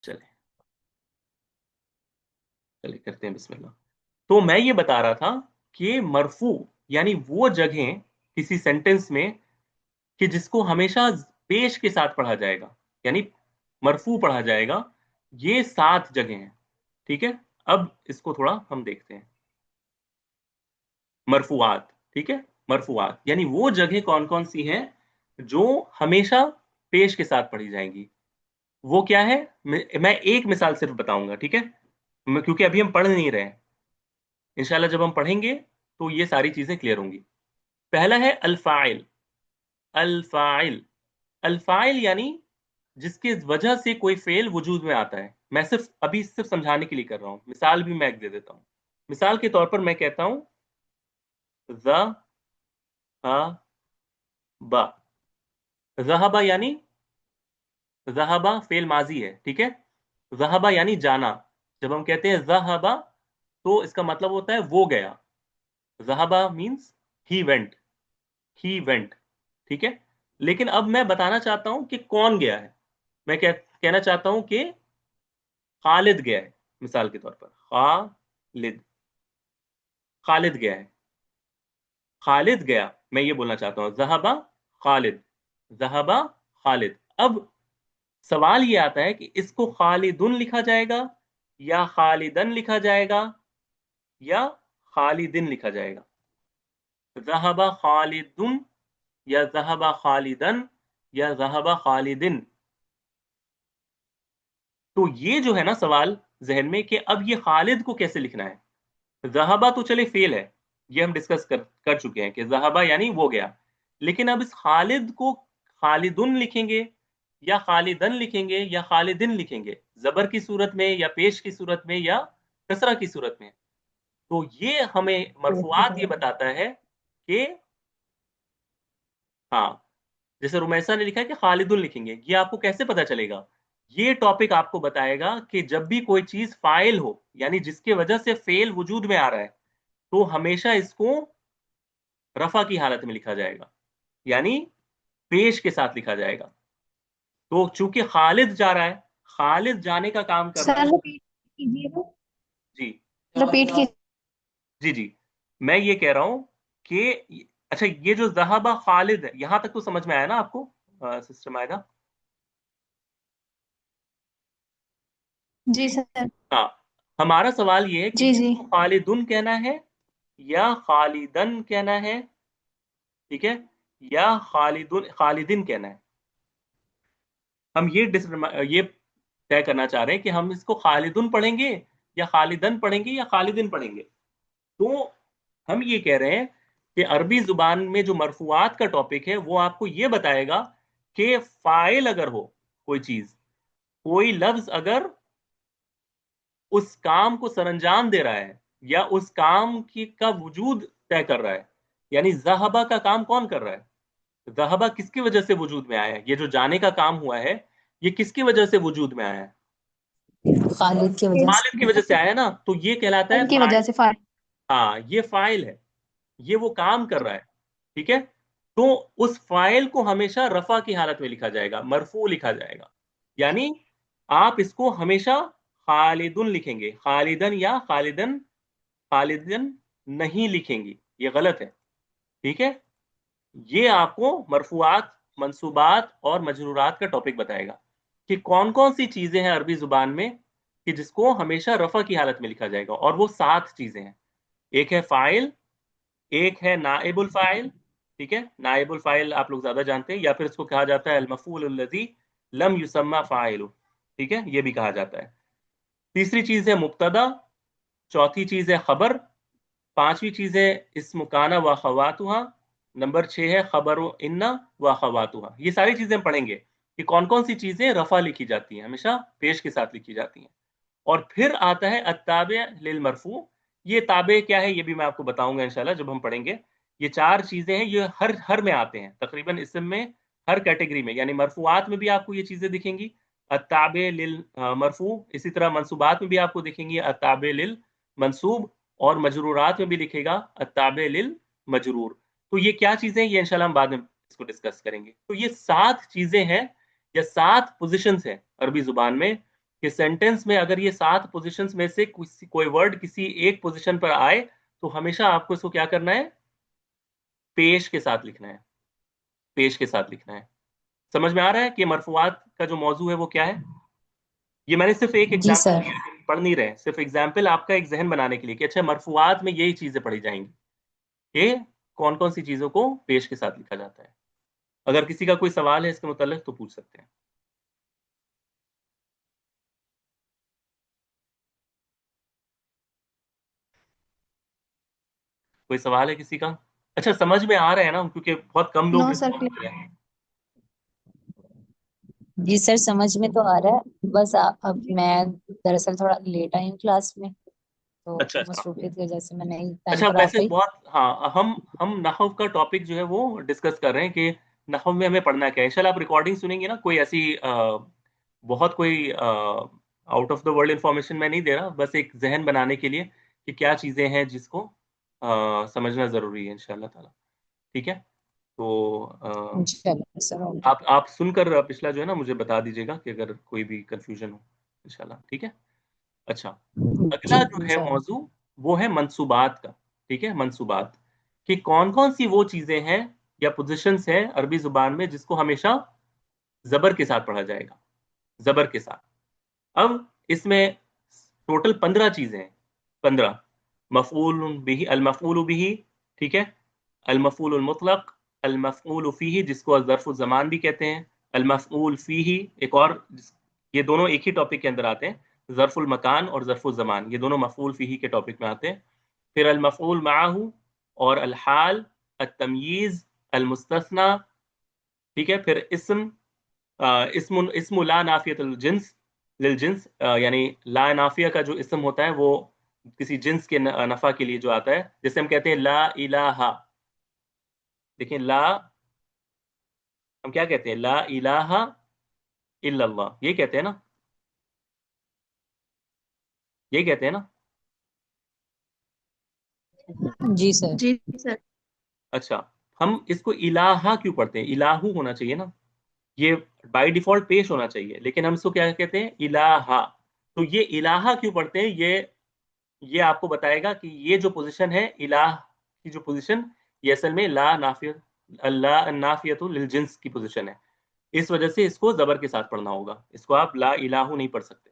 चले चले करते हैं बिस्मिल्लाह। तो मैं ये बता रहा था कि मरफू यानी वो जगह किसी सेंटेंस में कि जिसको हमेशा पेश के साथ पढ़ा जाएगा, यानी मरफू पढ़ा जाएगा। ये 7 जगह हैं, ठीक है। अब इसको थोड़ा हम देखते हैं। मरफूआत, ठीक है। मरफूआत यानी वो जगह कौन कौन सी हैं जो हमेशा पेश के साथ पढ़ी जाएंगी। वो क्या है, मैं एक मिसाल सिर्फ बताऊंगा, ठीक है। क्योंकि अभी हम पढ़ नहीं रहे हैं, इंशाल्लाह जब हम पढ़ेंगे तो ये सारी चीजें क्लियर होंगी। पहला है अल्फाइल। अल्फाइल, अल्फाइल यानी जिसके वजह से कोई फेल वजूद में आता है। मैं सिर्फ अभी सिर्फ समझाने के लिए कर रहा हूं, मिसाल भी मैं एक दे देता हूं। मिसाल के तौर पर मैं कहता हूं ज ह बा। जहबा यानी, जहबा फेल माजी है, ठीक है। जहबा यानी जाना। जब हम कहते हैं जहबा तो इसका मतलब होता है वो गया। जहबा means he went, he went, ठीक है। लेकिन अब मैं बताना चाहता हूं कि कौन गया है। मैं कहना चाहता हूं कि खालिद गया है। मिसाल के तौर पर खालिद, खालिद गया है। खालिद गया, मैं ये बोलना चाहता हूं जहबा खालिद, जहबा खालिद। अब सवाल ये आता है कि इसको खालिदुन लिखा जाएगा या खालिदन लिखा जाएगा या खालिदिन लिखा जाएगा। जहबा खालिदुन या जहबा खालिदन या जहबा खालिदिन। तो ये जो है ना सवाल जहन में कि अब ये खालिद को कैसे लिखना है। जहाबा तो चले फेल है, ये हम डिस्कस कर चुके हैं कि जहाबा यानी वो गया। लेकिन अब इस खालिद को खालिदुन लिखेंगे या खालिदन लिखेंगे या खालिदिन लिखेंगे, जबर की सूरत में या पेश की सूरत में या कसरा की सूरत में। तो ये हमें मरफुआत ये बताता है कि हाँ, जैसे रुमैसा ने लिखा है कि खालिदुन लिखेंगे, ये आपको कैसे पता चलेगा। ये टॉपिक आपको बताएगा कि जब भी कोई चीज फाइल हो यानी जिसके वजह से फेल वजूद में आ रहा है, तो हमेशा इसको रफा की हालत में लिखा जाएगा, यानी पेश के साथ लिखा जाएगा। तो चूंकि खालिद जा रहा है, खालिद जाने का काम कर रहा सर है। रिपीट कीजिएगा, जी रिपीट की। जी जी, मैं ये कह रहा हूं कि अच्छा, ये जो जहाबा खालिद है, यहां तक तो समझ में आया ना आपको, सिस्टम आएगा। जी सर। हाँ, हमारा सवाल ये है कि जी जी। इसको खालिदुन कहना है या खालिदन कहना है, ठीक है, या खालिदुन खालिदिन कहना है। हम ये तय करना चाह रहे हैं कि हम इसको खालिदुन पढ़ेंगे या खालिदन पढ़ेंगे या खालिदिन पढ़ेंगे। तो हम ये कह रहे हैं कि अरबी जुबान में जो मरफुआत का टॉपिक है वो आपको ये बताएगा कि फाइल अगर हो, कोई चीज, कोई लफ्ज अगर उस काम को सरंजाम दे रहा है या उस काम की का वजूद तय कर रहा है, यानी जहबा का काम कौन कर रहा है, जहबा किसकी वजह से वजूद में आया है, ये जो जाने का काम हुआ है ये किसकी वजह से वजूद में आया है। खालिद की वजह खालिद की से। वजह से आया ना, तो ये कहलाता है की फाइल। वजह से फाइल। हाँ, ये फाइल है, ये वो काम कर रहा है, ठीक है। तो उस फाइल को हमेशा रफा की हालत में लिखा जाएगा, मरफू लिखा जाएगा। यानी आप इसको हमेशा खालिदुन लिखेंगे, खालिदन या खालिदन, खालिदन नहीं लिखेंगी, ये गलत है, ठीक है। ये आपको मरफूआत, मंसूबात और मजरूरात का टॉपिक बताएगा कि कौन कौन सी चीजें हैं अरबी जुबान में कि जिसको हमेशा रफा की हालत में लिखा जाएगा। और वो 7 चीजें हैं। एक है फाइल, एक है नाइबुल फाइल, ठीक है। नाइबुल फाइल आप लोग ज्यादा जानते हैं, या फिर इसको कहा जाता है अल मफूल अल्लज़ी लम युसम्मा फाइलु, ठीक है, ये भी कहा जाता है। तीसरी चीज है मुब्तदा, चौथी चीज है खबर, पांचवी चीज है इस्म काना व खवातुहा, नंबर 6 है खबर इन्ना व खवातुहा। ये सारी चीजें हम पढ़ेंगे कि कौन कौन सी चीजें रफा लिखी जाती हैं, हमेशा पेश के साथ लिखी जाती हैं। और फिर आता है अत्ताबे लिल मरफू। ये ताबे क्या है ये भी मैं आपको बताऊंगा इंशाल्लाह जब हम पढ़ेंगे। ये 4 चीजें हैं, ये हर हर में आते हैं तकरीबन, इसम में हर कैटेगरी में, यानी मरफूआत में भी आपको ये चीजें दिखेंगी, अत्ताबे लिल मरफू। इसी तरह मंसूबात में भी आपको दिखेंगी अत्ताबे लिल मंसूब, और मजरूरात में भी लिखेगा अत्ताबे लिल मजरूर। तो ये क्या चीजें हैं, ये इंशाल्लाह हम बाद में इसको डिस्कस करेंगे। तो ये 7 चीजें हैं या 7 पोजिशंस हैं अरबी जुबान में کہ सेंटेंस में अगर ये 7 पोजीशंस में से कोई वर्ड किसी एक पोजीशन पर आए तो हमेशा आपको इसको क्या करना है, पेश के साथ लिखना है, पेश के साथ लिखना है। समझ में आ रहा है कि मरफुआत का जो मौजू है वो क्या है? ये मैंने सिर्फ एक जी एग्जाम्पल सर। दिया, पढ़ नहीं रहे, सिर्फ एग्जाम्पल आपका एक जहन बनाने के लिए कि अच्छा मरफुआत में यही चीजें पढ़ी जाएंगी, कि कौन कौन सी चीजों को पेश के साथ लिखा जाता है। अगर किसी का कोई सवाल है इसके मुतालिक तो पूछ सकते हैं। कोई सवाल है किसी का? अच्छा समझ में आ रहा है ना, क्योंकि बहुत कम लोग नो सर, रिस्पॉन्ड कर रहे हैं। जी सर समझ में तो आ रहा है, बस अब मैं दरअसल थोड़ा लेट आई हूँ क्लास में, तो अच्छा अच्छा। मसरूफियत की वजह से मैं नहीं टाइम अच्छा पर आ वैसे पाई। बहुत, हाँ, हम नहव का टॉपिक जो है वो डिस्कस कर रहे हैं कि नहव में हमें पढ़ना क्या है। इंशाल्लाह आप रिकॉर्डिंग सुनेंगे ना, कोई ऐसी बहुत कोई out of the world information मैं नहीं दे रहा, बस एक जहन बनाने के लिए कि क्या चीज़ें हैं जिसको समझना ज़रूरी है इंशाल्लाह ताला। ठीक है, तो इंशाल्लाह सर, ओके। आप सुनकर पिछला जो है ना मुझे बता दीजिएगा कि अगर कोई भी कंफ्यूजन हो इंशाल्लाह। ठीक है। अच्छा, जी अगला जो है सर। मौजू वो है मंसूबात का। ठीक है, मंसूबात कि कौन कौन सी वो चीजें हैं या पोजीशंस हैं अरबी जुबान में जिसको हमेशा जबर के साथ पढ़ा जाएगा, जबर के साथ। अब इसमें टोटल 15 चीजें हैं, 15। मफऊल बिही, अल मफऊल बिही, ठीक है, अल मफऊल मुतलक, अल मफऊल फीही जिसको ज़र्फ़ ज़मान भी कहते हैं, अल मफऊल फीही एक और, ये दोनों एक ही टॉपिक के अंदर आते हैं। ज़र्फ़ुल मकान और ज़र्फ़ुल ज़मान ये दोनों मफऊल फीही के टॉपिक में आते हैं। फिर अल मफऊल माहू और अल हाल, अल तमयीज़, अल मुस्तस्ना, ठीक है। फिर इस्म, इस्मु ला नाफियतुल जिन्स लिल जिन्स, यानी ला नाफिया का जो इस्म होता है वो किसी जिन्स के नफा के लिए जो आता है, जैसे हम कहते हैं ला इलाहा। देखिए ला, हम क्या कहते हैं, ला इलाहा इल्लल्लाह, ये कहते हैं ना, ये कहते हैं ना। जी सर। जी सर। अच्छा, हम इसको इलाहा क्यों पढ़ते हैं? इलाहू होना चाहिए ना, ये बाय डिफॉल्ट पेश होना चाहिए, लेकिन हम इसको क्या कहते हैं, इलाहा। तो ये इलाहा क्यों पढ़ते हैं, ये आपको बताएगा कि ये जो पोजीशन है इलाह की जो पोजीशन, ये असल में ला नाफियत, अल्लाह नाफियतुल लिल जिन्स की पोजीशन है। इस वजह से इसको जबर के साथ पढ़ना होगा, इसको आप ला इलाहू नहीं पढ़ सकते,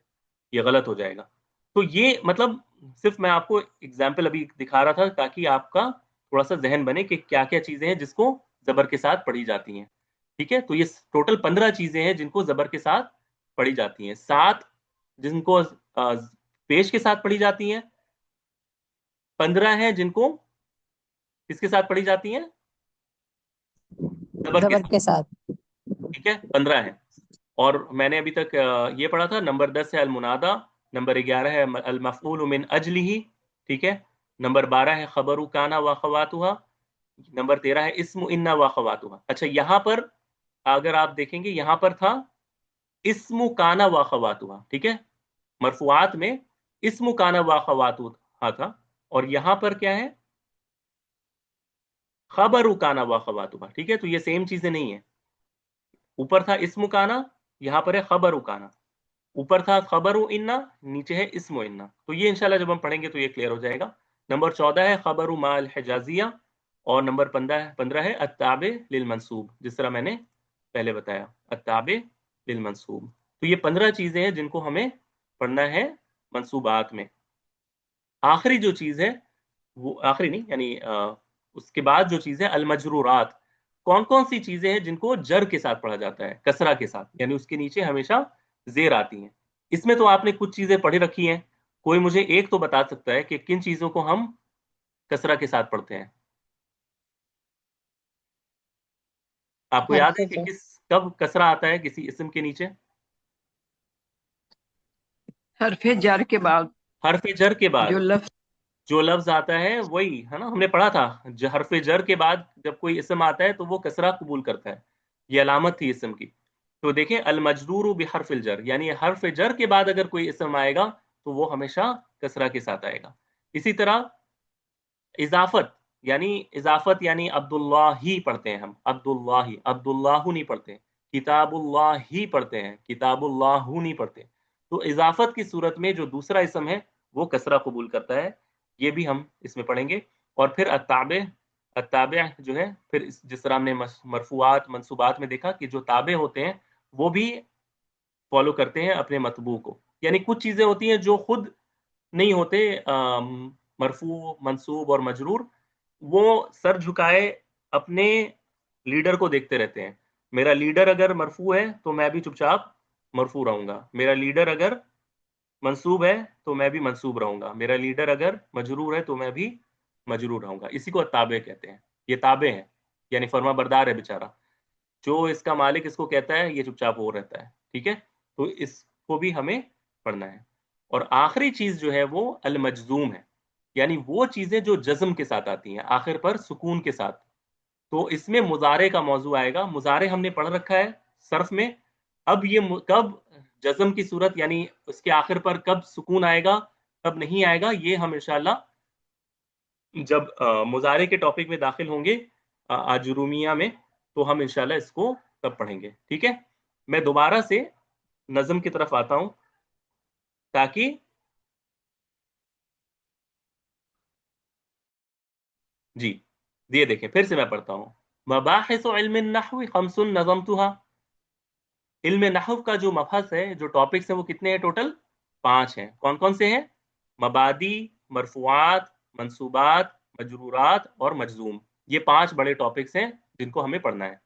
ये गलत हो जाएगा। तो ये मतलब सिर्फ मैं आपको एग्जाम्पल अभी दिखा रहा था ताकि आपका थोड़ा सा जहन बने कि क्या क्या चीजें हैं जिसको जबर के साथ पढ़ी जाती हैं। ठीक है, तो ये टोटल 15 चीजें हैं जिनको जबर के साथ पढ़ी जाती हैं, 7 जिनको पेश के साथ पढ़ी जाती हैं, 15 हैं जिनको किसके साथ पढ़ी जाती हैं, जबर के जबर साथ। के साथ। ठीक है, 15 हैं। और मैंने अभी तक ये पढ़ा था, नंबर 10 है अलमुनादा, नंबर 11 है अल मफऊल मिन अजलिही, ठीक है, नंबर 12 है खबरु काना व खवातुहा, नंबर 13 है इस्मु इन्ना व खवातुहा। अच्छा यहाँ पर अगर आप देखेंगे, यहाँ पर था इस्मु काना व खवातुहा, ठीक है, मरफुआत में इस्मु काना व खवातुहा था, और यहाँ पर क्या है, खबरु काना व खवातुहा। ठीक है, तो ये सेम चीजें नहीं है। ऊपर था इस्मु काना, यहाँ पर है खबरु काना। ऊपर था खबरु इन्ना, नीचे है इस्मु इन्ना। तो ये इंशाल्लाह जब हम पढ़ेंगे तो ये क्लियर हो जाएगा। नंबर 14 है खबरु माल हिजाजिया, और नंबर 15 है अत्ताबे लिल मंसूब, जिस तरह मैंने पहले बताया, अत्ताबे लिल मंसूब। तो ये 15 चीजें हैं जिनको हमें पढ़ना है मंसूबात में। आखिरी जो चीज है, वो आखिरी नहीं यानी उसके बाद जो चीज है अल मजरूरात, कौन कौन सी चीजें हैं जिनको जर के साथ पढ़ा जाता है, कसरा के साथ, यानी उसके नीचे हमेशा जेर आती हैं। इसमें तो आपने कुछ चीजें पढ़ी रखी हैं, कोई मुझे एक तो बता सकता है कि किन चीजों को हम कसरा के साथ पढ़ते हैं? आपको याद है हरफे कि पे। किस, कब कसरा आता है किसी इसम के नीचे? हरफे जार के बाद हरफ जर के जो बाद लफ्ज। जो लफ्ज आता है वही है ना, हमने पढ़ा था, हरफ जर के बाद जब कोई इसम आता है तो वो कसरा कबूल करता है, ये अलामत थी इसम की। तो देखें अल मजरूर बिहरफिल जर, यानी हरफ जर के बाद अगर कोई इसम आएगा तो वो हमेशा कसरा के साथ आएगा। इसी तरह इजाफत, यानी इजाफत यानी अब्दुल्लाह ही पढ़ते हैं हम, अब्दुल्लाह ही, अब्दुल्लाहु नहीं पढ़ते, किताबुल्लाह ही पढ़ते हैं, किताबुल्लाहु नहीं पढ़ते। تو इजाफत की सूरत में जो दूसरा इसम है वो कसरा कबूल करता है, ये भी हम इसमें पढ़ेंगे। और फिर अत्ताबे, अत्ताबे जो है, फिर जिस तरह हमने मरफूआत मंसूबात में देखा कि जो ताबे होते हैं वो भी फॉलो करते हैं अपने मतबू को। यानी कुछ चीजें होती हैं जो खुद नहीं होते, मरफू मंसूब और मजरूर, वो सर झुकाए अपने लीडर को देखते रहते हैं। मेरा लीडर अगर मरफू है तो मैं भी चुपचाप मरफू रहूंगा, मेरा लीडर अगर मंसूब है तो मैं भी मंसूब रहूंगा, मेरा लीडर अगर मजरूर है तो मैं भी मजरूर रहूंगा। इसी को ताबे कहते हैं। ये ताबे हैं, यानी फर्मा बरदार है बेचारा, जो इसका मालिक इसको कहता है ये चुपचाप हो रहता है। ठीक है, तो इसको भी हमें पढ़ना है। और आखिरी चीज जो है वो अल मजजूम है, यानी वो चीजें जो जज्म के साथ आती हैं, आखिर पर सुकून के साथ। तो इसमें मुजारे का मौजू आएगा। मुजारे हमने पढ़ रखा है सर्फ में, अब ये कब जज्म की सूरत यानी उसके आखिर पर कब सुकून आएगा कब नहीं आएगा, ये हम इंशाल्लाह जब मुजारे के टॉपिक में दाखिल होंगे आजुरूमिया में, तो हम इंशाल्लाह इसको तब पढ़ेंगे। ठीक है, मैं दोबारा से नज्म की तरफ आता हूं ताकि जी, ये देखें, फिर से मैं पढ़ता हूं। मबाहिस इल्म नहव खमसुन नज़मतुहा। इल्म नहव का जो मबहस है, जो टॉपिक्स है, वो कितने हैं टोटल? 5 हैं। कौन कौन से हैं? मबादी, मरफुआत, मंसूबात, मजरूरात और मजजूम। ये 5 बड़े टॉपिक्स हैं जिनको हमें पढ़ना है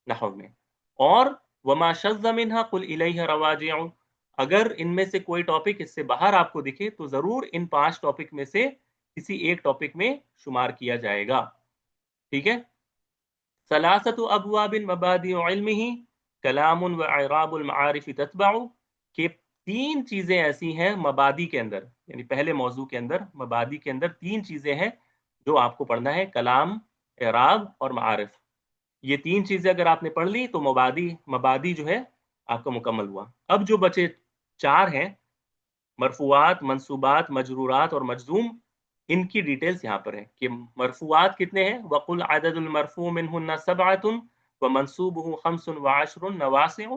नहव में। और वमा शज़्ज़ मिन्हा कुल इलैहि रवाजिउ, अगर इनमें से कोई टॉपिक इससे बाहर आपको दिखे तो जरूर इन 5 टॉपिक में से किसी एक टॉपिक में शुमार किया जाएगा। ठीक है, सलासतु अबवाबिन मबादिउ इल्मिही कलामुन व इराबुल मारिफ ततबाउ, के 3 चीजें ऐसी हैं मबादी के अंदर, यानी पहले मौजू के अंदर, मबादी के अंदर 3 चीजें हैं जो आपको पढ़ना है, कलाम, इराब और मारिफ। ये 3 चीजें अगर आपने पढ़ ली तो मबादी मबादी जो है आपका मुकम्मल हुआ। अब जो बचे 4 हैं, मरफुआत, मंसूबात, मजरूरात और मजजूम, इनकी डिटेल्स यहाँ पर है कि मरफुआत कितने हैं। वकुल अददुल मरफू मिनहुन्ना सबअतुन व मंसूबुहु खम्सुन व अशरुन नवासिउ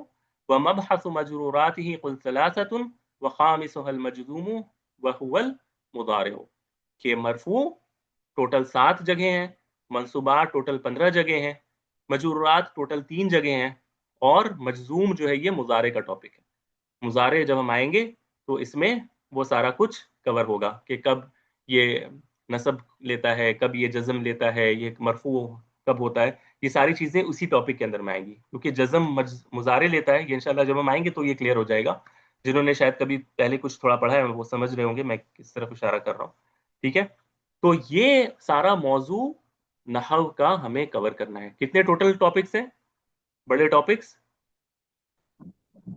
व मबहसु मजरूरातिही कुल सलासतुन व खामिसुहल मजजूमु व हुवल मुदारिउ। कि मरफू टोटल 7 जगह हैं, मंसूबात टोटल 15 जगह हैं, मजरूरात टोटल 3 जगह हैं, और मजजूम जो है ये मुजारे का टॉपिक है। मुजारे जब हम आएंगे तो इसमें वो सारा कुछ कवर होगा कि कब ये नसब लेता है, कब ये जज्म लेता है, ये मरफू कब होता है। ये सारी चीजें उसी टॉपिक के अंदर में आएंगी, क्योंकि जज्म मुजारे लेता है, ये इंशाल्लाह जब हम आएंगे तो ये क्लियर हो जाएगा। जिन्होंने शायद कभी पहले कुछ थोड़ा पढ़ा है वो समझ रहे होंगे मैं किस तरफ इशारा कर रहा हूँ। ठीक है, तो ये सारा मौजू नहव का हमें कवर करना है। कितने टोटल टॉपिक्स हैं, बड़े टॉपिक्स?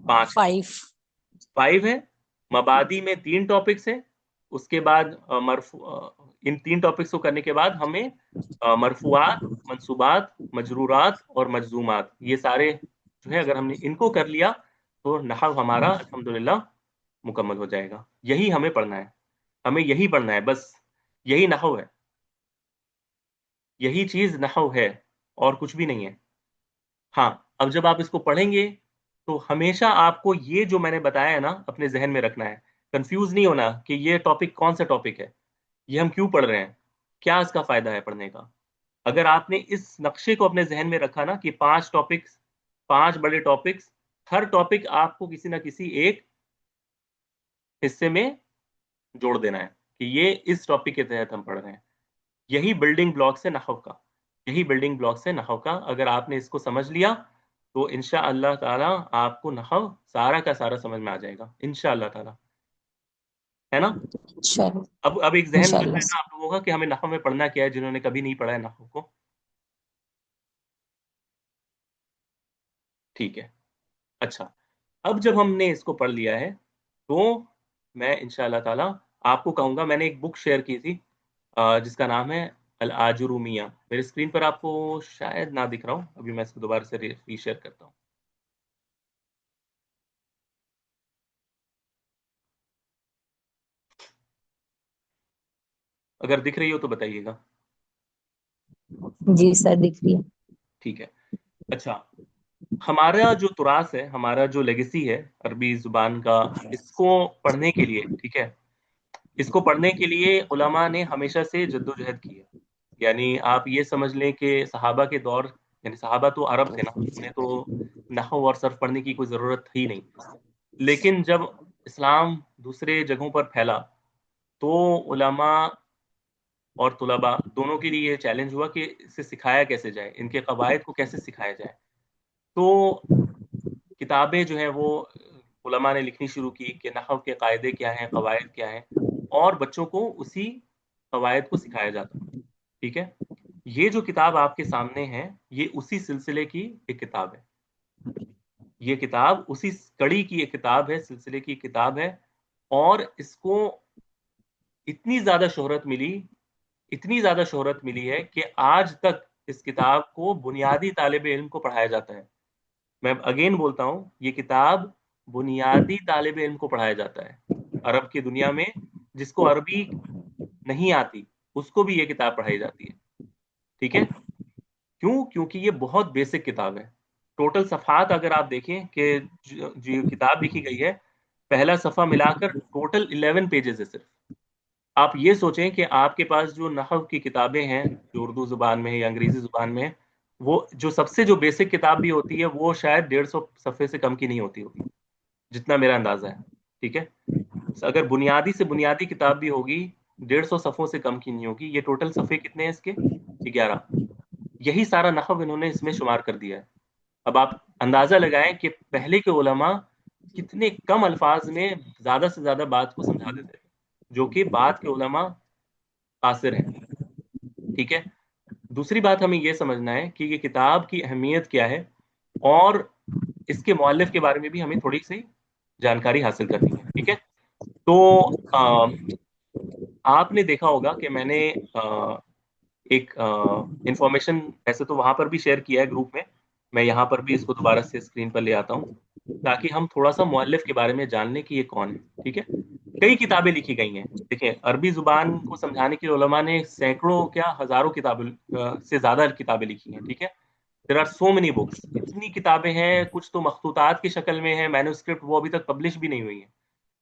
5 5। 5 है। मबादी में 3 टॉपिक्स है। उसके बाद इन 3 टॉपिक्स को करने के बाद हमें मरफुआत, मंसूबात, मजरूरात और मजजूमात, ये सारे जो है अगर हमने इनको कर लिया तो नहव हमारा अल्हम्दुलिल्लाह मुकम्मल हो जाएगा। यही हमें पढ़ना है, हमें यही पढ़ना है, बस यही नहव है, यही चीज नहव है और कुछ भी नहीं है। हाँ, अब जब आप इसको पढ़ेंगे तो हमेशा आपको ये जो मैंने बताया है ना अपने जहन में रखना है, कंफ्यूज नहीं होना कि ये टॉपिक कौन सा टॉपिक है, ये हम क्यों पढ़ रहे हैं, क्या इसका फायदा है पढ़ने का। अगर आपने इस नक्शे को अपने जहन में रखा ना कि 5 टॉपिक्स, 5 बड़े टॉपिक्स, हर टॉपिक आपको किसी ना किसी एक हिस्से में जोड़ देना है कि ये इस टॉपिक के तहत हम पढ़ रहे हैं। यही बिल्डिंग ब्लॉक्स है नहव का, यही बिल्डिंग ब्लॉक्स है नहव का। अगर आपने इसको समझ लिया तो इंशा अल्लाह ताला आपको नहव सारा का सारा समझ में आ जाएगा इंशा अल्लाह ताला, है ना। चलो, अब एक जहन बन रहा है इंशाल्लाह। ना आप लोगों का कि हमें नहव में पढ़ना क्या है, जिन्होंने कभी नहीं पढ़ा है नहव को। ठीक है, अच्छा, अब जब हमने इसको पढ़ लिया है तो मैं इंशा अल्लाह ताला आपको कहूंगा, मैंने एक बुक शेयर की थी जिसका नाम है अल आजुरूमिया। मेरे स्क्रीन पर आपको शायद ना दिख रहा हूँ, अभी मैं इसको दोबारा से रीशेयर करता हूँ। अगर दिख रही हो तो बताइएगा। जी सर, दिख रही है। ठीक है, अच्छा, हमारा जो तुरास है, हमारा जो लेगेसी है अरबी जुबान का, इसको पढ़ने के लिए, ठीक है, इसको पढ़ने के लिए उलमा ने हमेशा से जद्दोजहद की है। यानी आप ये समझ लें कि सहाबा के दौर, यानी सहाबा तो अरब थे ना, उन्हें तो नहव और सर्फ पढ़ने की कोई ज़रूरत थी नहीं। लेकिन जब इस्लाम दूसरे जगहों पर फैला तो उलमा और तुलबा दोनों के लिए ये चैलेंज हुआ कि इसे सिखाया कैसे जाए, इनके कवायद को कैसे सिखाया जाए। तो किताबें जो हैं वो उलमा ने लिखनी शुरू की कि नहव के कायदे क्या हैं, कवायद क्या हैं, और बच्चों को उसी कवायद को सिखाया जाता। ठीक है, ये जो किताब आपके सामने है ये उसी सिलसिले की एक किताब है। ये किताब उसी कड़ी की एक किताब है, सिलसिले की किताब है। और इसको इतनी ज्यादा शोहरत मिली, इतनी ज्यादा शोहरत मिली है कि आज तक इस किताब को बुनियादी तालिब इल्म को पढ़ाया जाता है। मैं अगेन बोलता हूं, ये किताब बुनियादी तालिब इल्म को पढ़ाया जाता है अरब की दुनिया में। जिसको अरबी नहीं आती उसको भी ये किताब पढ़ाई जाती है। ठीक है, क्यों? क्योंकि ये बहुत बेसिक किताब है। टोटल सफ़हात अगर आप देखें कि जो किताब लिखी गई है, पहला सफ़ा मिलाकर टोटल 11 पेजेस है सिर्फ। आप ये सोचें कि आपके पास जो नहव की किताबें हैं, जो उर्दू जुबान में है या अंग्रेजी जुबान में है, वो जो सबसे जो बेसिक किताब भी होती है वो शायद 150 सफ़े से कम की नहीं होती होगी, जितना मेरा अंदाजा है। ठीक है, अगर बुनियादी से बुनियादी किताब भी होगी 150 सफ़ों से कम की नहीं होगी। ये टोटल सफ़े कितने हैं इसके? 11। यही सारा नहव इन्होंने इसमें शुमार कर दिया है। अब आप अंदाजा लगाएं कि पहले के उलमा कितने कम अल्फाज में ज्यादा से ज्यादा बात को समझा देते थे, जो कि बाद के उलमा कासिर हैं। ठीक है, दूसरी बात हमें यह समझना है कि ये किताब की अहमियत क्या है, और इसके मौलिफ के बारे में भी हमें थोड़ी सी जानकारी हासिल करनी है। ठीक है, तो आपने देखा होगा कि मैंने एक इंफॉर्मेशन ऐसे तो वहां पर भी शेयर किया है ग्रुप में, मैं यहाँ पर भी इसको दोबारा से स्क्रीन पर ले आता हूँ ताकि हम थोड़ा सा मुअल्लिफ के बारे में जान लें कि ये कौन है। ठीक है, कई किताबें लिखी गई हैं। देखिए, अरबी जुबान को समझाने के लिए उलमा ने सैकड़ों क्या हजारों किताबें से ज्यादा किताबें लिखी हैं। ठीक है, there are so many books, इतनी किताबें हैं। कुछ तो मखतूतात की शक्ल में है, मैन्युस्क्रिप्ट, वो अभी तक पब्लिश भी नहीं हुई है।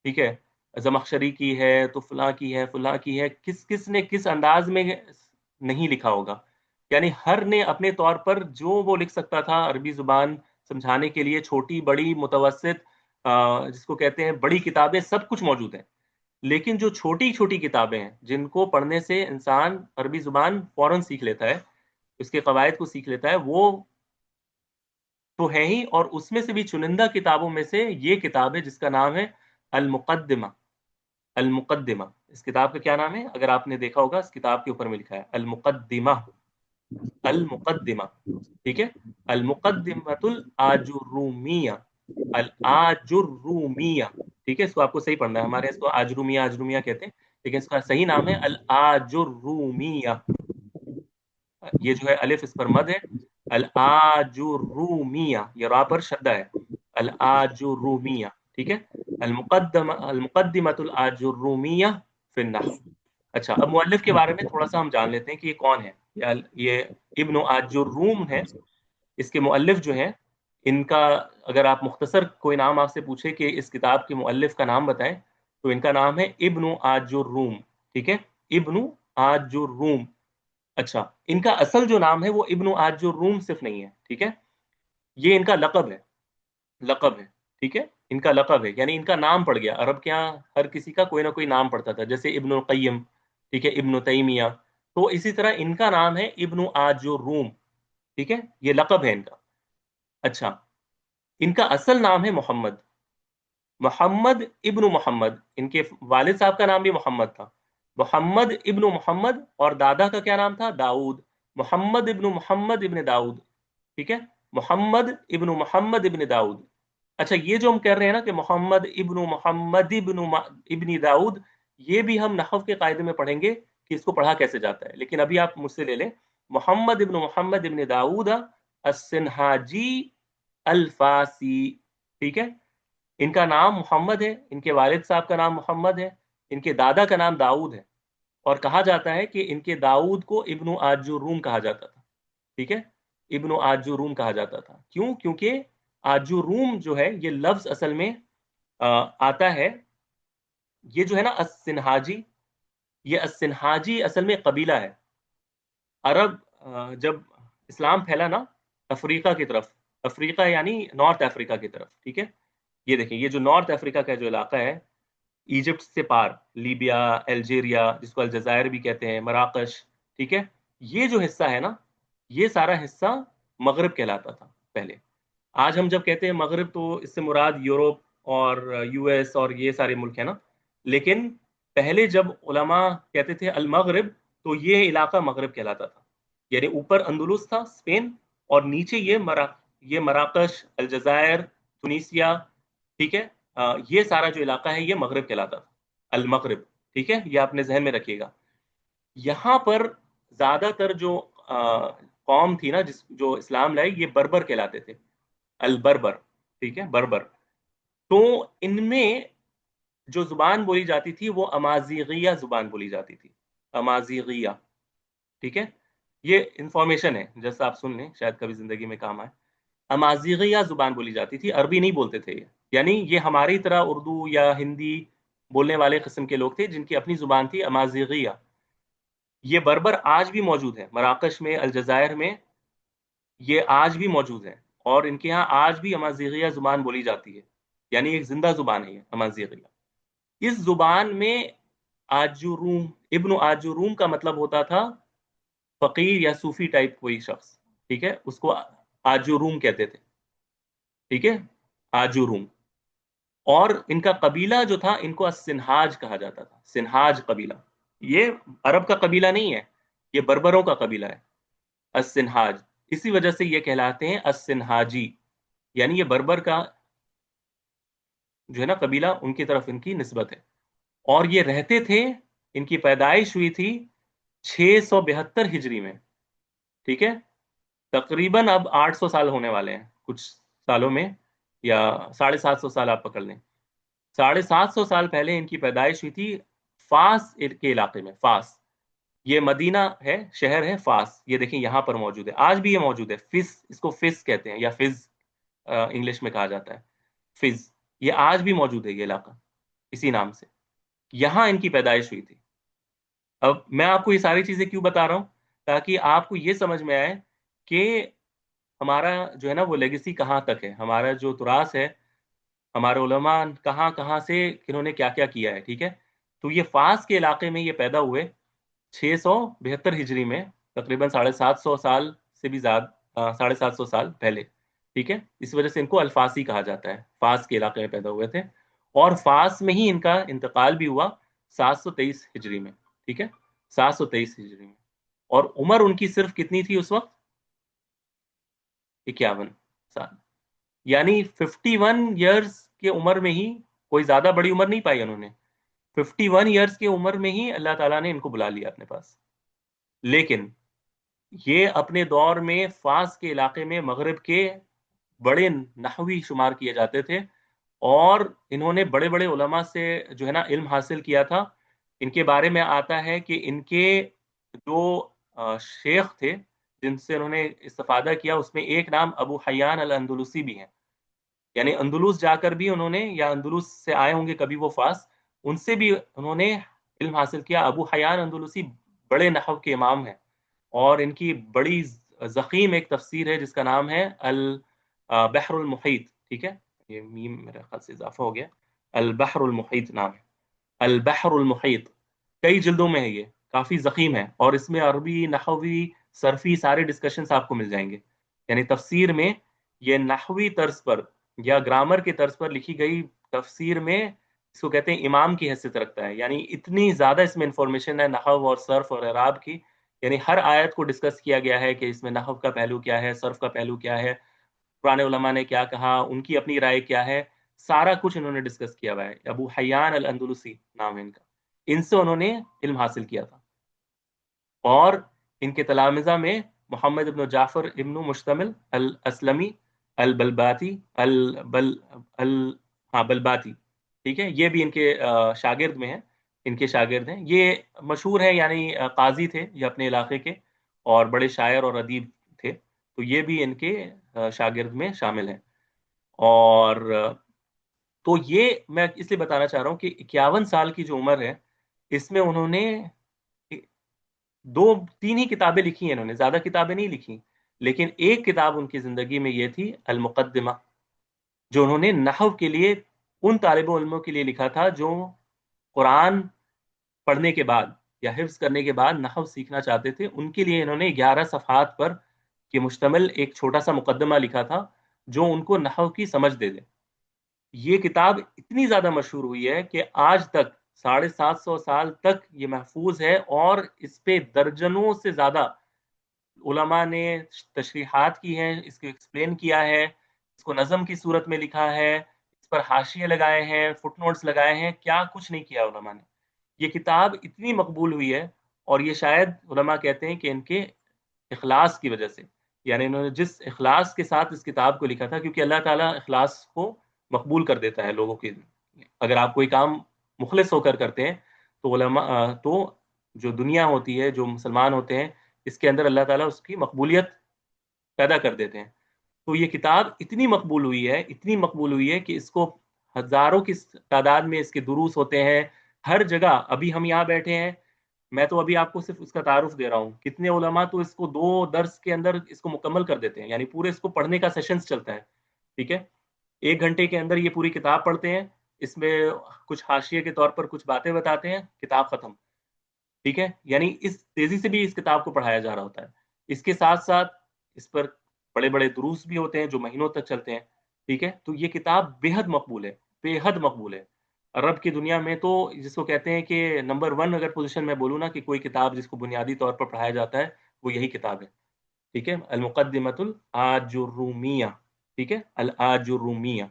ठीक है, जमख्शरी की है तो फलां की है, फलां की है, किस किस ने किस अंदाज में नहीं लिखा होगा। यानी हर ने अपने तौर पर जो वो लिख सकता था अरबी जुबान समझाने के लिए, छोटी बड़ी मुतवसत, जिसको कहते हैं बड़ी किताबें, सब कुछ मौजूद है। लेकिन जो छोटी छोटी किताबें हैं जिनको पढ़ने से इंसान अरबी जुबान फौरन सीख लेता है, उसके कवायद को सीख लेता है, वो तो है ही। और उसमें से भी चुनिंदा किताबों में से ये किताब है जिसका नाम है अल मुकद्दिमा। अल मुकद्दिमा, इस किताब का क्या नाम है? अगर आपने देखा होगा, इस किताब के ऊपर में लिखा है अल मुकद्दिमा। अल मुकद्दिमा, ठीक है, अल मुकद्दिमतुल आजुरूमिया, अल आजुरूमिया। ठीक है, इसको आपको सही पढ़ना है। हमारे इसको आजरूमिया आजरूमिया कहते हैं, लेकिन इसका सही नाम है अल आजुरूमिया। ये जो है अलिफ इस पर मद है, अल आजुरूमिया, ये रा पर शद्दा है, अल आजुरूमिया। ठीक है, अल मुकद्दिमतुल आजुरूमिया फिन नहव। अच्छा, अब मुअल्लिफ के बारे में थोड़ा सा हम जान लेते हैं कि ये कौन है। ये इब्न आजुर्रूम है। इसके मुअल्लिफ जो हैं, इनका अगर आप मुख्तसर कोई नाम आपसे पूछे कि इस किताब के मुअल्लिफ का नाम बताएं, तो इनका नाम है इब्न आजुर्रूम। ठीक है, इब्न आजुर्रूम। अच्छा, इनका असल जो नाम है वो इब्न आजुर्रूम सिर्फ नहीं है। ठीक है, ये इनका लक़ब है, लक़ब है। ठीक है, इनका लक़ब है, यानी इनका नाम पड़ गया। अरब के यहाँ हर किसी का कोई ना कोई नाम पड़ता था, जैसे इब्नुल क़य्यिम, ठीक है, इब्नु तैमिया। तो इसी तरह इनका नाम है इब्नु आजुर्रूम। ठीक है, ये लक़ब है इनका। अच्छा, इनका असल नाम है मोहम्मद, मोहम्मद इब्नु मोहम्मद। इनके वालिद साहब का नाम भी मोहम्मद था, मोहम्मद इब्नु मोहम्मद। और दादा का क्या नाम था? दाऊद, मोहम्मद इब्नु मोहम्मद इब्न दाऊद। ठीक है, मोहम्मद इब्नु मोहम्मद इब्न दाऊद। अच्छा, ये जो हम कह रहे हैं ना कि मोहम्मद इब्नु मोहम्मद इब्न दाऊद, ये भी हम नहव के कायदे में पढ़ेंगे कि इसको पढ़ा कैसे जाता है। लेकिन अभी आप मुझसे ले लें, मोहम्मद इब्नु मोहम्मद इब्न दाऊद अस्सिन्हाजी अल्फासी। ठीक है, इनका नाम मोहम्मद है, इनके वालिद साहब का नाम मोहम्मद है, इनके दादा का नाम दाऊद है। और कहा जाता है कि इनके दाऊद को इब्नु आजुर्रूम कहा जाता था। ठीक है, ابن آجو روم کہا جاتا تھا. کیوں؟ کیونکہ آجو روم جو ہے یہ لفظ اصل میں آتا ہے، یہ جو ہے نا السنہاجی، یہ السنہاجی اصل میں قبیلہ ہے. عرب جب اسلام پھیلا نا افریقہ کی طرف، افریقہ یعنی نارتھ افریقہ کی طرف، ٹھیک ہے، یہ دیکھیں یہ جو نارتھ افریقہ کا جو علاقہ ہے، ایجپٹ سے پار، لیبیا، الجیریا جس کو الجزائر بھی کہتے ہیں، مراکش، ٹھیک ہے، یہ جو حصہ ہے نا، یہ سارا حصہ مغرب کہلاتا تھا پہلے. آج ہم جب کہتے ہیں مغرب تو اس سے مراد یوروپ اور یو ایس اور یہ سارے ملک ہیں نا، لیکن پہلے جب علماء کہتے تھے المغرب تو یہ علاقہ مغرب کہلاتا تھا. یعنی اوپر اندلس تھا اسپین، اور نیچے یہ مراکش، الجزائر، تونسیا، ٹھیک ہے، یہ سارا جو علاقہ ہے یہ مغرب کہلاتا تھا، المغرب. ٹھیک ہے، یہ اپنے ذہن میں رکھیے گا. یہاں پر زیادہ تر جو قوم تھی نا جو اسلام لائی، یہ بربر کہلاتے تھے، البربر. ٹھیک ہے، بربر. تو ان میں جو زبان بولی جاتی تھی وہ امازیغیہ زبان بولی جاتی تھی، امازیغیہ. ٹھیک ہے، یہ انفارمیشن ہے جیسا آپ سن لیں، شاید کبھی زندگی میں کام آئے. امازیغیہ زبان بولی جاتی تھی، عربی نہیں بولتے تھے یہ. یعنی یہ ہماری طرح اردو یا ہندی بولنے والے قسم کے لوگ تھے جن کی اپنی زبان تھی امازیغیہ. یہ بربر آج بھی موجود ہے مراکش میں، الجزائر میں، یہ آج بھی موجود ہے، اور ان کے ہاں آج بھی امازیغیہ زبان بولی جاتی ہے. یعنی ایک زندہ زبان ہے یہ امازیغیہ. اس زبان میں آجوروم، ابن آجوروم کا مطلب ہوتا تھا فقیر یا صوفی ٹائپ کوئی شخص. ٹھیک ہے، اس کو آجوروم کہتے تھے. ٹھیک ہے، آجوروم. اور ان کا قبیلہ جو تھا ان کو السنہاج کہا جاتا تھا، سنہاج قبیلہ. یہ عرب کا قبیلہ نہیں ہے، یہ بربروں کا قبیلہ ہے، السنہاج. اسی وجہ سے یہ کہلاتے ہیں السنہاجی، یعنی یہ بربر کا جو ہے نا قبیلہ، ان کی طرف ان کی نسبت ہے. اور یہ رہتے تھے، ان کی پیدائش ہوئی تھی 672 ہجری میں. ٹھیک ہے، تقریباً اب 800 سال ہونے والے ہیں کچھ سالوں میں، یا 750 سال آپ پکڑ لیں. 750 سال پہلے ان کی پیدائش ہوئی تھی فاس کے علاقے میں. فاس، یہ مدینہ ہے، شہر ہے فاس، یہ دیکھیں یہاں پر موجود ہے، آج بھی یہ موجود ہے. فز، اس کو فز کہتے ہیں، یا فز انگلش میں کہا جاتا ہے، فز. یہ آج بھی موجود ہے یہ علاقہ اسی نام سے. یہاں ان کی پیدائش ہوئی تھی. اب میں آپ کو یہ ساری چیزیں کیوں بتا رہا ہوں؟ تاکہ آپ کو یہ سمجھ میں آئے کہ ہمارا جو ہے نا وہ لیگیسی کہاں تک ہے، ہمارا جو تراث ہے، ہمارے علماء کہاں کہاں سے انہوں نے کیا کیا کیا ہے. ٹھیک ہے، تو یہ فاس کے علاقے میں یہ پیدا ہوئے 672 ہجری میں، تقریباً 750 سال سے بھی زیادہ، 750 سال پہلے. ٹھیک ہے، اس وجہ سے ان کو الفاسی کہا جاتا ہے، فاس کے علاقے میں پیدا ہوئے تھے. اور فاس میں ہی ان کا انتقال بھی ہوا 723 ہجری میں. ٹھیک ہے، 723 ہجری میں. اور عمر ان کی صرف کتنی تھی اس وقت؟ 51 سال. یعنی 51 ایئرس کے عمر میں ہی، کوئی زیادہ بڑی عمر نہیں پائی انہوں نے، 51 ایئرس کی عمر میں ہی اللہ تعالیٰ نے ان کو بلا لیا اپنے پاس. لیکن یہ اپنے دور میں فاس کے علاقے میں مغرب کے بڑے نحوی شمار کیے جاتے تھے، اور انہوں نے بڑے بڑے علماء سے جو ہے نا علم حاصل کیا تھا. ان کے بارے میں آتا ہے کہ ان کے جو شیخ تھے جن سے انہوں نے استفادہ کیا، اس میں ایک نام ابو حیان الاندلسی بھی ہیں. یعنی اندلس جا کر بھی انہوں نے، یا اندلس سے آئے ہوں گے کبھی وہ فاس، ان سے بھی انہوں نے علم حاصل کیا. ابو حیان اندلسی بڑے نحو کے امام ہیں، اور ان کی بڑی ضخیم ایک تفسیر ہے جس کا نام ہے البحر المحیط. ٹھیک ہے، یہ میم میرے خیال سے اضافہ ہو گیا، البحر المحیط نام ہے، البحر المحیط. کئی جلدوں میں ہے، یہ کافی ضخیم ہے، اور اس میں عربی، نحوی، صرفی سارے ڈسکشنز آپ کو مل جائیں گے. یعنی تفسیر میں یہ نحوی طرز پر یا گرامر کے طرز پر لکھی گئی تفسیر میں اس کو کہتے ہیں امام کی حیثیت رکھتا ہے. یعنی اتنی زیادہ اس میں انفارمیشن ہے نحو اور صرف اور اعراب کی. یعنی ہر آیت کو ڈسکس کیا گیا ہے کہ اس میں نحو کا پہلو کیا ہے، صرف کا پہلو کیا ہے، پرانے علماء نے کیا کہا، ان کی اپنی رائے کیا ہے، سارا کچھ انہوں نے ڈسکس کیا ہوا ہے. ابو حیان الاندلسی نام ہے ان کا. ان سے انہوں نے علم حاصل کیا تھا. اور ان کے تلامذہ میں محمد ابن جعفر ابن مشتمل الاسلمی البلباتی بلباتی. ٹھیک ہے، یہ بھی ان کے شاگرد میں ہیں، ان کے شاگرد ہیں. یہ مشہور ہیں، یعنی قاضی تھے یہ اپنے علاقے کے، اور بڑے شاعر اور ادیب تھے. تو یہ بھی ان کے شاگرد میں شامل ہیں. اور تو یہ میں اس لیے بتانا چاہ رہا ہوں کہ 51 سال کی جو عمر ہے اس میں انہوں نے دو تین ہی کتابیں لکھی ہیں. انہوں نے زیادہ کتابیں نہیں لکھی، لیکن ایک کتاب ان کی زندگی میں یہ تھی المقدمہ، جو انہوں نے نحو کے لیے ان طالب علموں کے لیے لکھا تھا جو قرآن پڑھنے کے بعد یا حفظ کرنے کے بعد نحو سیکھنا چاہتے تھے. ان کے لیے انہوں نے 11 صفحات پر کہ مشتمل ایک چھوٹا سا مقدمہ لکھا تھا جو ان کو نحو کی سمجھ دے دے. یہ کتاب اتنی زیادہ مشہور ہوئی ہے کہ آج تک 750 سال تک یہ محفوظ ہے، اور اس پہ درجنوں سے زیادہ علماء نے تشریحات کی ہیں، اس کو ایکسپلین کیا ہے، اس کو نظم کی صورت میں لکھا ہے، اس پر حاشیے لگائے ہیں، فٹ نوٹس لگائے ہیں، کیا کچھ نہیں کیا علماء نے. یہ کتاب اتنی مقبول ہوئی ہے، اور یہ شاید علماء کہتے ہیں کہ ان کے اخلاص کی وجہ سے، یعنی انہوں نے جس اخلاص کے ساتھ اس کتاب کو لکھا تھا، کیونکہ اللہ تعالیٰ اخلاص کو مقبول کر دیتا ہے لوگوں کے. اگر آپ کوئی کام مخلص ہو کر کرتے ہیں تو علماء تو جو دنیا ہوتی ہے، جو مسلمان ہوتے ہیں، اس کے اندر اللہ تعالیٰ اس کی مقبولیت پیدا کر دیتے ہیں. تو یہ کتاب اتنی مقبول ہوئی ہے، اتنی مقبول ہوئی ہے کہ اس کو ہزاروں کی تعداد میں اس کے دروس ہوتے ہیں ہر جگہ. ابھی ہم یہاں بیٹھے ہیں، میں تو ابھی آپ کو صرف اس کا تعارف دے رہا ہوں. کتنے علماء تو اس کو 2 درس کے اندر اس کو مکمل کر دیتے ہیں، یعنی پورے اس کو پڑھنے کا سیشنز چلتا ہے. ٹھیک ہے، 1 گھنٹے کے اندر یہ پوری کتاب پڑھتے ہیں، اس میں کچھ حاشیے کے طور پر کچھ باتیں بتاتے ہیں، کتاب ختم. ٹھیک ہے، یعنی اس تیزی سے بھی اس کتاب کو پڑھایا جا رہا ہوتا ہے. اس کے ساتھ ساتھ اس پر بڑے بڑے دروس بھی ہوتے ہیں جو مہینوں تک چلتے ہیں. ٹھیک ہے، تو یہ کتاب بے حد مقبول ہے، بے حد مقبول ہے. عرب کی دنیا میں تو جس کو کہتے ہیں کہ نمبر 1 اگر پوزیشن میں بولوں نا کہ کوئی کتاب جس کو بنیادی طور پر پڑھایا جاتا ہے، وہ یہی کتاب ہے. ٹھیک ہے، المقدمۃ الآجرومیہ. ٹھیک ہے، الآجرومیہ.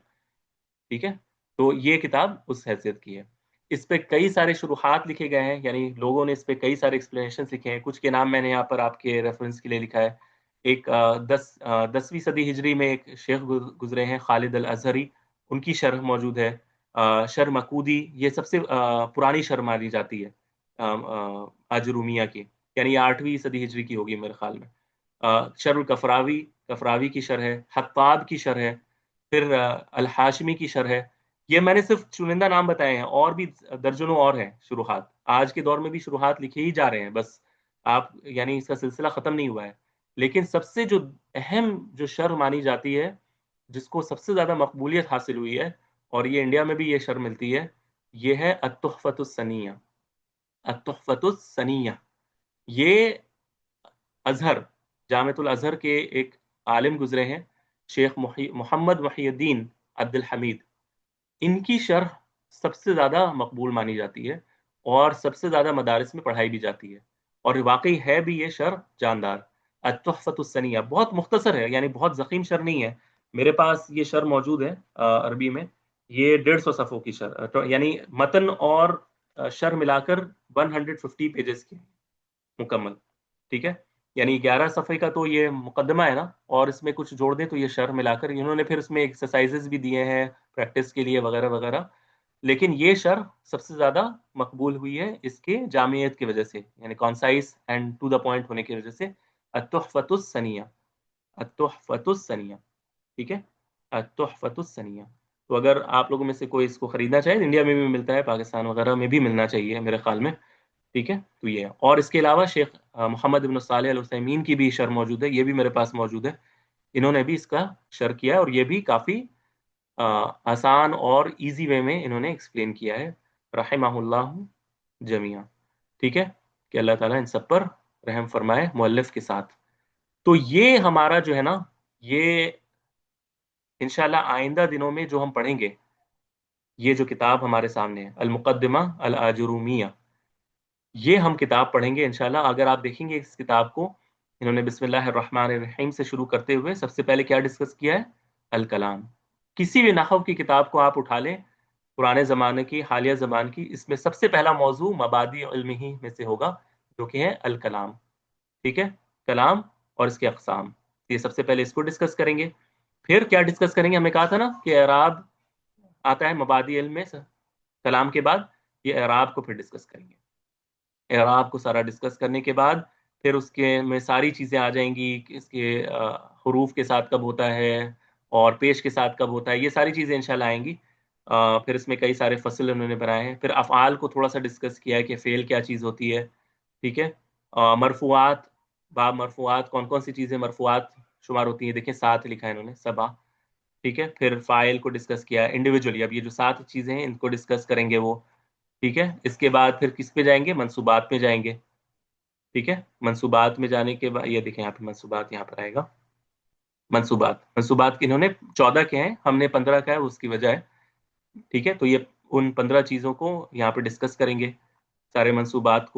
ٹھیک ہے، تو یہ کتاب اس حیثیت کی ہے. اس پہ کئی سارے شروحات لکھے گئے ہیں، یعنی لوگوں نے اس پہ کئی سارے ایکسپلینیشن لکھے ہیں. کچھ کے نام میں نے یہاں پر آپ کے ریفرنس کے لیے لکھا ہے. ایک 10ویں صدی ہجری میں ایک شیخ گزرے ہیں خالد الازہری، ان کی شرح موجود ہے. شرح مکودی یہ سب سے پرانی شرح مانی جاتی ہے آجرومیہ کی، یعنی یہ 8ویں صدی ہجری کی ہوگی میرے خیال میں. شرح الکفراوی، کفراوی کی شرح ہے. حطاب کی شرح ہے. پھر الحاشمی کی شرح ہے. یہ میں نے صرف چنندہ نام بتائے ہیں، اور بھی درجنوں اور ہیں شروحات. آج کے دور میں بھی شروحات لکھے ہی جا رہے ہیں، بس آپ یعنی اس کا سلسلہ ختم نہیں ہوا ہے. لیکن سب سے جو اہم جو شرح مانی جاتی ہے، جس کو سب سے زیادہ مقبولیت حاصل ہوئی ہے، اور یہ انڈیا میں بھی یہ شرح ملتی ہے، یہ ہے التحفۃ السنیہ. التحفۃ السنیہ یہ ازہر، جامعۃ الازہر کے ایک عالم گزرے ہیں، شیخ محمد محی الدین عبد الحمید. ان کی شرح سب سے زیادہ مقبول مانی جاتی ہے، اور سب سے زیادہ مدارس میں پڑھائی بھی جاتی ہے، اور واقعی ہے بھی یہ شرح جاندار. التحفۃ السنیہ بہت مختصر ہے، یعنی بہت ضخیم شرح نہیں ہے. میرے پاس یہ شرح موجود ہے عربی میں. یہ 150 صفحوں کی شرح، یعنی متن اور شرح ملا کر 150 پیجز کی مکمل. ٹھیک ہے، یعنی 11 صفحے کا تو یہ مقدمہ ہے نا، اور اس میں کچھ جوڑ دیں تو یہ شرح ملا کر انہوں نے پھر اس میں ایکسرسائزز بھی دیے ہیں پریکٹس کے لیے وغیرہ وغیرہ. لیکن یہ شرح سب سے زیادہ مقبول ہوئی ہے اس کے جامعیت کی وجہ سے، یعنی concise and to the point ہونے کی وجہ سے. التحفۃ السنیہ، التحفۃ السنیہ. ٹھیک ہے، التحفۃ السنیہ. تو اگر آپ لوگوں میں سے کوئی اس کو خریدنا چاہے، انڈیا میں بھی ملتا ہے، پاکستان وغیرہ میں بھی ملنا چاہیے میرے خیال میں. ٹھیک ہے، تو یہ ہے. اور اس کے علاوہ شیخ محمد بن صالح العثیمین کی بھی شرح موجود ہے، یہ بھی میرے پاس موجود ہے. انہوں نے بھی اس کا شرح کیا ہے، اور یہ بھی کافی آسان اور ایزی وے میں انہوں نے ایکسپلین کیا ہے، رحمہ اللہ جمیعا. ٹھیک ہے، کہ اللہ تعالیٰ ان سب پر رحم فرمائے مؤلف کے ساتھ. تو یہ ہمارا جو ہے نا، یہ انشاءاللہ آئندہ دنوں میں جو ہم پڑھیں گے، یہ جو کتاب ہمارے سامنے ہے المقدمہ الآجرومیہ، یہ ہم کتاب پڑھیں گے انشاءاللہ. اگر آپ دیکھیں گے اس کتاب کو، انہوں نے بسم اللہ الرحمن الرحیم سے شروع کرتے ہوئے سب سے پہلے کیا ڈسکس کیا ہے؟ الکلام. کسی بھی نحو کی کتاب کو آپ اٹھا لیں، پرانے زمانے کی، حالیہ زمان کی، اس میں سب سے پہلا موضوع مبادی علم ہی میں سے ہوگا، جو کہ ہے الکلام. ٹھیک ہے، کلام اور اس کے اقسام. یہ سب سے پہلے اس کو ڈسکس کریں گے. پھر کیا ڈسکس کریں گے؟ ہم نے کہا تھا نا کہ اعراب آتا ہے مبادی علم میں سے، کلام کے بعد یہ اعراب کو پھر ڈسکس کریں گے. اعراب کو سارا ڈسکس کرنے کے بعد پھر اس کے میں ساری چیزیں آ جائیں گی، اس کے حروف کے ساتھ کب ہوتا ہے اور پیش کے ساتھ کب ہوتا ہے، یہ ساری چیزیں انشاءاللہ آئیں گی. پھر اس میں کئی سارے فصل انہوں نے بنائے ہیں. پھر افعال کو تھوڑا سا ڈسکس کیا ہے کہ فعل کیا چیز ہوتی ہے. ٹھیک ہے. مرفوعات، باب مرفوعات کون کون سی چیزیں مرفوعات شمار ہوتی ہیں، دیکھیں 7 لکھا ہے انہوں نے، 7. ٹھیک ہے. پھر فاعل کو ڈسکس کیا انڈیویجولی. اب یہ جو 7 چیزیں ہیں ان کو ڈسکس کریں گے وہ. ٹھیک ہے. اس کے بعد پھر کس پہ جائیں گے، منصوبات پہ جائیں گے. ٹھیک ہے. منصوبات میں جانے کے بعد یہ دیکھیں یہاں پہ منصوبات یہاں پر آئے گا. منصوبات انہوں نے 14 کے ہیں، ہم نے 15 کا ہے، اس کی وجہ ہے. ٹھیک ہے. تو یہ ان 15 چیزوں کو یہاں پہ ڈسکس کریں گے، سارے منصوبات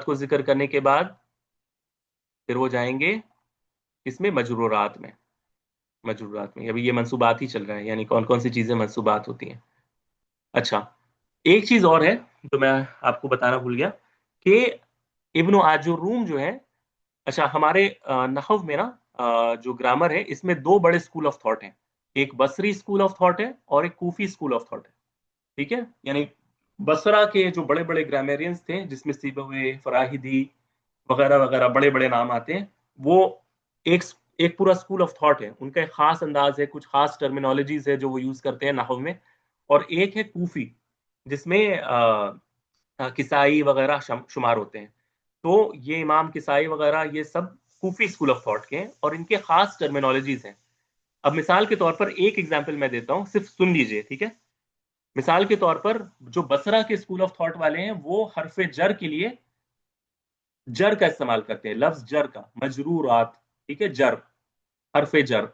کو ذکر کرنے کے بعد پھر وہ جائیں گے اس میں مجرورات میں. ابھی یہ منصوبات ہی چل رہا ہے، یعنی کون کون سی چیزیں منصوبات ہوتی ہیں. اچھا، ایک چیز اور ہے جو میں آپ کو بتانا بھول گیا کہ ابن آجروم جو ہے، اچھا ہمارے نحو میں نا جو گرامر ہے اس میں 2 بڑے اسکول آف تھاٹ ہیں. ایک بصری اسکول آف تھاٹ ہے اور ایک کوفی اسکول آف تھاٹ ہے. ٹھیک ہے. یعنی بصرہ کے جو بڑے بڑے گرامیرینس تھے، جس میں سیبویہ، فراہیدی وغیرہ وغیرہ بڑے بڑے نام آتے ہیں، وہ ایک ایک پورا اسکول آف تھاٹ ہے. ان کا ایک خاص انداز ہے، کچھ خاص ٹرمینالوجیز ہے جو وہ یوز کرتے ہیں نحو میں. اور ایک ہے کوفی، جس میں کسائی وغیرہ شمار ہوتے ہیں. تو یہ امام کسائی وغیرہ یہ سب کوفی اسکول آف تھاٹ کے ہیں اور ان کے خاص ٹرمینالوجیز ہیں. اب مثال کے طور پر ایک ایگزامپل میں دیتا ہوں، صرف سن لیجئے. ٹھیک ہے. مثال کے طور پر جو بصرہ کے اسکول آف تھاٹ والے ہیں وہ حرف جر کے لیے جر کا استعمال کرتے ہیں، لفظ جر کا، مجرورات. ٹھیک ہے. جر، حرف جر.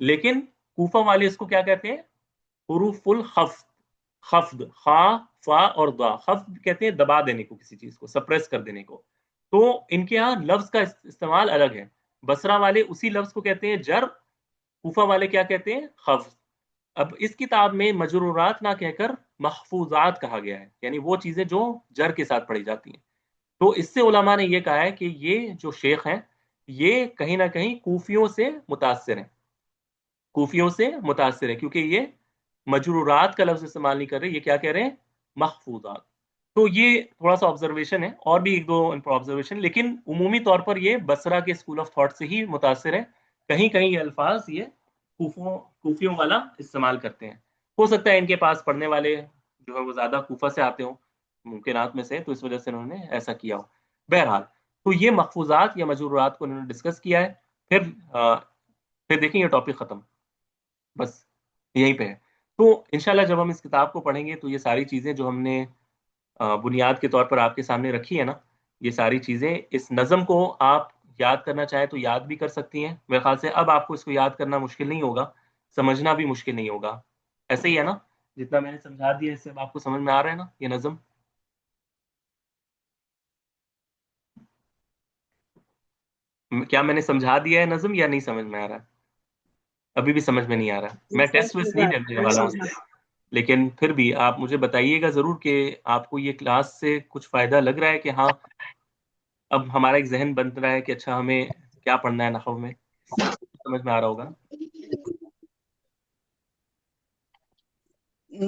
لیکن کوفہ والے اس کو کیا کہتے ہیں، حروف الخفض. خفض، خا، فا اور دا. خفض کہتے ہیں دبا دینے کو، کسی چیز کو سپریس کر دینے کو. تو ان کے ہاں لفظ کا استعمال الگ ہے. بصرہ والے اسی لفظ کو کہتے ہیں جر، کوفہ والے کیا کہتے ہیں، خفض. اب اس کتاب میں مجرورات نہ کہہ کر محفوظات کہا گیا ہے، یعنی وہ چیزیں جو جر کے ساتھ پڑھی جاتی ہیں. تو اس سے علماء نے یہ کہا ہے کہ یہ جو شیخ ہیں یہ کہیں نہ کہیں کوفیوں سے متاثر ہیں، کیونکہ یہ مجرورات کا لفظ استعمال نہیں کر رہے، یہ کیا کہہ رہے ہیں، محفوظات. تو یہ تھوڑا سا آبزرویشن ہے، اور بھی ایک دو آبزرویشن، لیکن عمومی طور پر یہ بصرہ کے اسکول آف تھاٹ سے ہی متاثر ہے. کہیں کہیں یہ الفاظ یہ کوفیوں والا استعمال کرتے ہیں. ہو سکتا ہے ان کے پاس پڑھنے والے جو ہے وہ زیادہ کوفہ سے آتے ہوں، ممکنات میں سے، تو اس وجہ سے انہوں نے ایسا کیا ہو. بہرحال تو یہ محفوظات یا مجرورات کو انہوں نے ڈسکس کیا ہے. پھر دیکھیں یہ ٹاپک ختم، بس یہیں پہ ہے. تو انشاءاللہ جب ہم اس کتاب کو پڑھیں گے تو یہ ساری چیزیں جو ہم نے بنیاد کے طور پر آپ کے سامنے رکھی ہے نا، یہ ساری چیزیں اس نظم کو آپ یاد کرنا چاہیں تو یاد بھی کر سکتی ہیں. میرے خیال سے اب آپ کو اس کو یاد کرنا مشکل نہیں ہوگا، سمجھنا بھی مشکل نہیں ہوگا. ایسے ہی ہے نا، جتنا میں نے سمجھا دیا اس سے اب آپ کو سمجھ میں آ رہا ہے نا یہ نظم. کیا میں نے سمجھا دیا ہے نظم یا نہیں سمجھ میں آ رہا ہے؟ ابھی بھی سمجھ میں نہیں آ رہا. میں ٹیسٹ ویسٹ نہیں لینے والا ہوں، لیکن پھر بھی آپ مجھے بتائیے گا ضرور کہ آپ کو یہ کلاس سے کچھ فائدہ لگ رہا ہے کہ ہاں اب ہمارا ایک ذہن بن رہا ہے کہ اچھا ہمیں کیا پڑھنا ہے نحو میں. سمجھ میں آ رہا ہوگا نا؟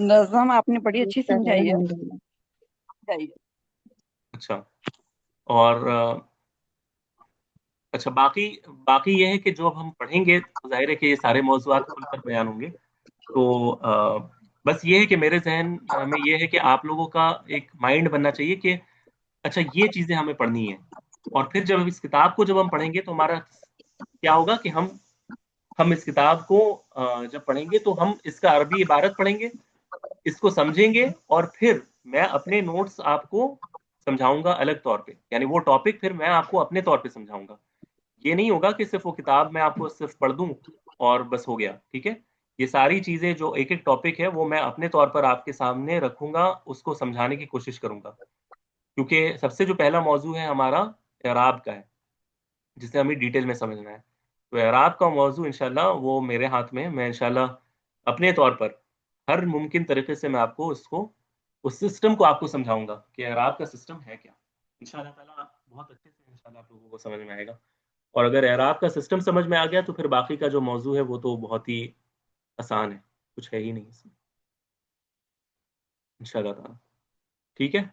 نظم آپ نے بڑی اچھی سمجھائی ہے. الحمدللہ. اچھا. اور اچھا باقی یہ ہے کہ جو اب ہم پڑھیں گے تو ظاہر ہے کہ یہ سارے موضوعات کھل کر بیان ہوں گے. تو بس یہ ہے کہ میرے ذہن میں یہ ہے کہ آپ لوگوں کا ایک مائنڈ بننا چاہیے کہ اچھا یہ چیزیں ہمیں پڑھنی ہیں. اور پھر جب اس کتاب کو جب ہم پڑھیں گے تو ہمارا کیا ہوگا کہ ہم اس کتاب کو جب پڑھیں گے تو ہم اس کا عربی عبارت پڑھیں گے، اس کو سمجھیں گے، اور پھر میں اپنے نوٹس آپ کو سمجھاؤں گا الگ طور پہ. یعنی وہ ٹاپک پھر میں آپ کو اپنے طور پہ سمجھاؤں گا. یہ نہیں ہوگا کہ صرف وہ کتاب میں آپ کو صرف پڑھ دوں اور بس ہو گیا. ٹھیک ہے. یہ ساری چیزیں جو ایک ایک ٹاپک ہے وہ میں اپنے طور پر آپ کے سامنے رکھوں گا، اس کو سمجھانے کی کوشش کروں گا. کیونکہ سب سے جو پہلا موضوع ہے ہمارا اعراب کا ہے، جسے ہمیں ڈیٹیل میں سمجھنا ہے. تو اعراب کا موضوع انشاءاللہ وہ میرے ہاتھ میں، میں انشاءاللہ اپنے طور پر ہر ممکن طریقے سے میں آپ کو اس سسٹم کو آپ کو سمجھاؤں گا کہ اعراب کا سسٹم ہے کیا. انشاءاللہ تعالیٰ بہت اچھے سے انشاءاللہ آپ لوگوں کو سمجھ میں آئے گا. اور اگر اعراب کا سسٹم سمجھ میں آ گیا تو پھر باقی کا جو موضوع ہے وہ تو بہت ہی آسان ہے، کچھ ہے ہی نہیں اس میں انشاءاللہ تعالیٰ. ٹھیک ہے.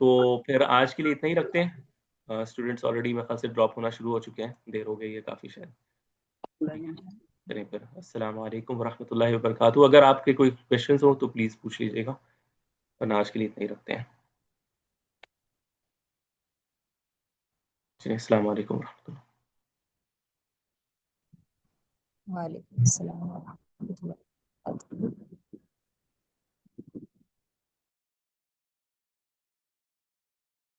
تو پھر آج کے لیے اتنا ہی رکھتے ہیں. اسٹوڈنٹس آلریڈی میرے خیال سے ڈراپ ہونا شروع ہو چکے ہیں، دیر ہو گئی ہے کافی شاید. چلیں پھر السلام علیکم ورحمۃ اللہ وبرکاتہ. اگر آپ کے کوئی کوشچنس ہوں تو پلیز پوچھ لیجیے گا, ورنہ آج کے لیے اتنا ہی رکھتے ہیں. چلیے السلام علیکم ورحمۃ اللہ. وعلیکم السلام ورحمۃ اللہ وبرکاتہ.